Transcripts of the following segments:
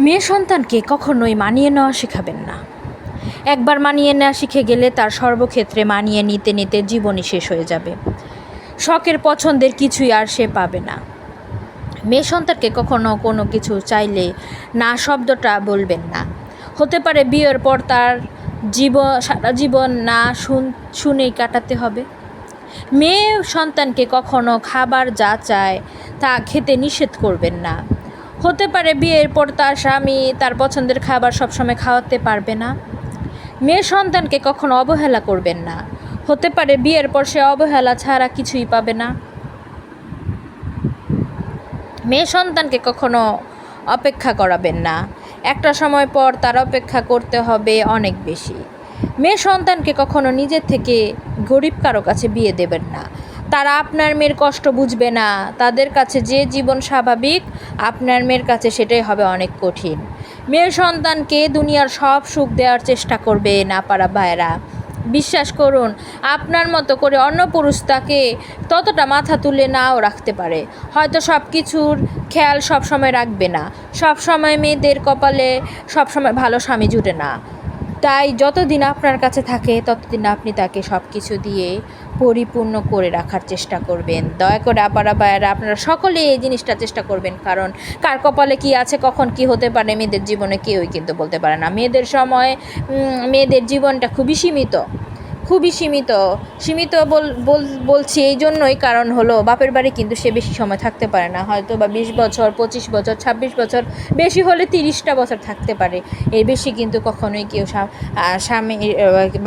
মেয়ে সন্তানকে কখনোই মানিয়ে নেওয়া শেখাবেন না। একবার মানিয়ে নেওয়া শিখে গেলে তার সর্বক্ষেত্রে মানিয়ে নিতে নিতে জীবনই শেষ হয়ে যাবে। শখের পছন্দের কিছুই আর সে পাবে না। মেয়ে সন্তানকে কখনো কোনো কিছু চাইলে না শব্দটা বলবেন না। হতে পারে বিয়ের পর তার সারা জীবন না শুনেই কাটাতে হবে। মেয়ে সন্তানকে কখনো খাবার যা চায় তা খেতে নিষেধ করবেন না। হতে পারে বিয়ের পর তার স্বামী তার পছন্দের খাবার সবসময় খাওয়াতে পারবে না। মেয়ে সন্তানকে কখনো অবহেলা করবেন না। হতে পারে বিয়ের পর সে অবহেলা ছাড়া কিছুই পাবে না। মেয়ে সন্তানকে কখনো অপেক্ষা করাবেন না। একটা সময় পর তার অপেক্ষা করতে হবে অনেক বেশি। মেয়ে সন্তানকে কখনো নিজের থেকে গরিব কারো কাছে বিয়ে দেবেন না। তারা আপনার মেয়ের কষ্ট বুঝবে না। তাদের কাছে যে জীবন স্বাভাবিক, আপনার মেয়ের কাছে সেটাই হবে অনেক কঠিন। মেয়ের সন্তানকে দুনিয়ার সব সুখ দেওয়ার চেষ্টা করবে না পারা ভাইয়েরা। বিশ্বাস করুন, আপনার মতো করে অন্য পুরুষ তাকে ততটা মাথা তুলে নাও রাখতে পারে। হয়তো সব কিছুর খেয়াল সব সময় রাখবে না। সব সময় মেয়েদের কপালে সব সময় ভালো স্বামী জুটে না। তাই যতদিন আপনার কাছে থাকে ততদিন আপনি তাকে সব কিছু দিয়ে পরিপূর্ণ করে রাখার চেষ্টা করবেন। দয়া করে আপারা ভাইয়েরা, আপনারা সকলে এই জিনিসটা চেষ্টা করবেন। কারণ কার কপালে কি আছে, কখন কি হতে পারে মেয়েদের জীবনে কেউই কিন্তু বলতে পারে না। মেয়েদের জীবনটা খুবই সীমিত, খুবই সীমিত। বলছি এই জন্যই, কারণ হলো বাপের বাড়ি কিন্তু সে বেশি সময় থাকতে পারে না। হয়তো বা 20 বছর, 25 বছর, 26 বছর, বেশি হলে 30টা বছর থাকতে পারে। এর বেশি কিন্তু কখনোই কেউ স্বামী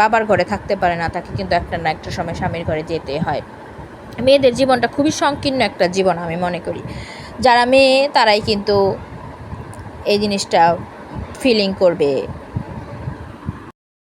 বাবার ঘরে থাকতে পারে না। তাকে কিন্তু একটা না একটা সময় স্বামীর ঘরে যেতে হয়। মেয়েদের জীবনটা খুবই সংকীর্ণ একটা জীবন আমি মনে করি। যারা মেয়ে তারাই কিন্তু এই জিনিসটা ফিলিং করবে।